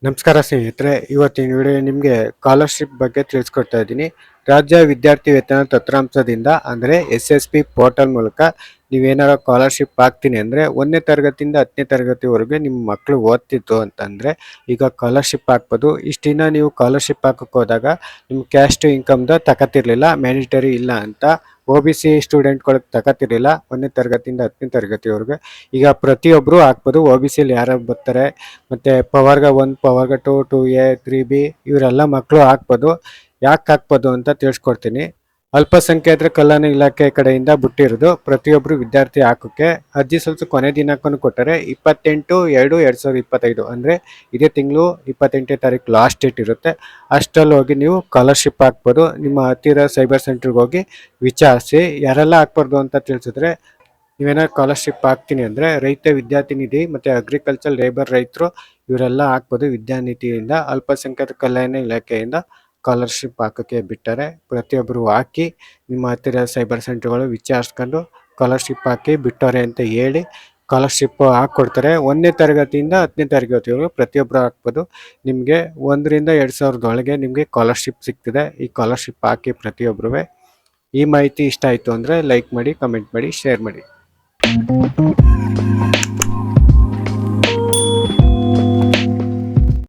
ನಮಸ್ಕಾರ ಸ್ನೇಹಿತರೆ, ಇವತ್ತಿನ ವಿಡಿಯೋ ನಿಮಗೆ ಸ್ಕಾಲರ್ಶಿಪ್ ಬಗ್ಗೆ ತಿಳಿಸ್ಕೊಡ್ತಾ ಇದ್ದೀನಿ. ರಾಜ್ಯ ವಿದ್ಯಾರ್ಥಿ ವೇತನ ತಂತ್ರಾಂಶದಿಂದ ಅಂದರೆ SSP ಪೋರ್ಟಲ್ ಮೂಲಕ ನೀವೇನಾರ ಸ್ಕಾಲರ್ಶಿಪ್ ಹಾಕ್ತೀನಿ ಅಂದರೆ 1ನೇ ತರಗತಿಯಿಂದ 10ನೇ ತರಗತಿವರೆಗೆ ನಿಮ್ಮ ಮಕ್ಕಳು ಓದ್ತಿತ್ತು ಅಂತಂದರೆ ಈಗ ಸ್ಕಾಲರ್ಶಿಪ್ ಹಾಕ್ಬೋದು. ಇಷ್ಟು ದಿನ ನೀವು ಸ್ಕಾಲರ್ಶಿಪ್ ಹಾಕಕ್ಕೆ ಹೋದಾಗ ನಿಮ್ಮ ಕ್ಯಾಸ್ಟ್ ಇನ್ಕಮ್ದ ತಗೋತಿರ್ಲಿಲ್ಲ, ಮ್ಯಾಂಡೇಟರಿ ಇಲ್ಲ ಅಂತ OBC ಸ್ಟೂಡೆಂಟ್ಗಳಿಗೆ ತಗೋತಿರ್ಲಿಲ್ಲ 1ನೇ ತರಗತಿಯಿಂದ 10ನೇ ತರಗತಿವರೆಗೆ. ಈಗ ಪ್ರತಿಯೊಬ್ಬರು ಹಾಕ್ಬೋದು. OBCಲಿ ಯಾರು ಬರ್ತಾರೆ ಮತ್ತು ಪವರ್ಗ 1, ಪವರ್ಗ 2, 2A, 3B ಇವರೆಲ್ಲ ಮಕ್ಕಳು ಹಾಕ್ಬೋದು. ಯಾಕೆ ಹಾಕ್ಬೋದು ಅಂತ ತಿಳಿಸ್ಕೊಡ್ತೀನಿ. ಅಲ್ಪಸಂಖ್ಯಾತರ ಕಲ್ಯಾಣ ಇಲಾಖೆ ಕಡೆಯಿಂದ ಬಿಟ್ಟಿರೋದು ಪ್ರತಿಯೊಬ್ಬರು ವಿದ್ಯಾರ್ಥಿ ಹಾಕೋಕ್ಕೆ. ಅರ್ಜಿ ಸಲ್ಲಿಸೋ ಕೊನೆ ದಿನಾಂಕನೂ ಕೊಟ್ಟರೆ 28/2/2025 ಅಂದರೆ ಇದೇ ತಿಂಗಳು 28ನೇ ತಾರೀಕು ಲಾಸ್ಟ್ ಡೇಟ್ ಇರುತ್ತೆ. ಅಷ್ಟರಲ್ಲಿ ಹೋಗಿ ನೀವು ಸ್ಕಾಲರ್ಶಿಪ್ ಹಾಕ್ಬೋದು. ನಿಮ್ಮ ಹತ್ತಿರ ಸೈಬರ್ ಸೆಂಟ್ರಿಗೆ ಹೋಗಿ ವಿಚಾರಿಸಿ. ಯಾರೆಲ್ಲ ಹಾಕ್ಬಾರ್ದು ಅಂತ ತಿಳಿಸಿದ್ರೆ, ನೀವೇನಾದ್ರು ಸ್ಕಾಲರ್ಶಿಪ್ ಹಾಕ್ತೀನಿ ಅಂದರೆ ರೈತ ವಿದ್ಯಾರ್ಥಿ ನಿಧಿ ಮತ್ತು ಅಗ್ರಿಕಲ್ಚರ್ ಲೇಬರ್ ರೈತರು ಇವರೆಲ್ಲ ಹಾಕ್ಬೋದು. ವಿದ್ಯಾನಿಧಿಯಿಂದ ಅಲ್ಪಸಂಖ್ಯಾತ ಕಲ್ಯಾಣ ಇಲಾಖೆಯಿಂದ ಸ್ಕಾಲರ್ಶಿಪ್ ಹಾಕೋಕ್ಕೆ ಬಿಟ್ಟರೆ ಪ್ರತಿಯೊಬ್ಬರು ಹಾಕಿ ನಿಮ್ಮ ಹತ್ತಿರ ಸೈಬರ್ ಸೆಂಟರ್ಗಳು ವಿಚಾರಿಸ್ಕೊಂಡು ಸ್ಕಾಲರ್ಶಿಪ್ ಹಾಕಿ ಬಿಟ್ಟವ್ರೆ ಅಂತ ಹೇಳಿ ಸ್ಕಾಲರ್ಶಿಪ್ ಹಾಕ್ಕೊಡ್ತಾರೆ. 1ನೇ ತರಗತಿಯಿಂದ 10ನೇ ತರಗತಿವರೆಗೂ ಪ್ರತಿಯೊಬ್ಬರು ಹಾಕ್ಬೋದು. ನಿಮಗೆ 1ರಿಂದ 2,000 ನಿಮಗೆ ಸ್ಕಾಲರ್ಶಿಪ್ ಸಿಗ್ತದೆ. ಈ ಸ್ಕಾಲರ್ಶಿಪ್ ಹಾಕಿ ಪ್ರತಿಯೊಬ್ಬರು. ಈ ಮಾಹಿತಿ ಇಷ್ಟ ಆಯಿತು ಅಂದರೆ ಲೈಕ್ ಮಾಡಿ, ಕಮೆಂಟ್ ಮಾಡಿ, ಶೇರ್ ಮಾಡಿ.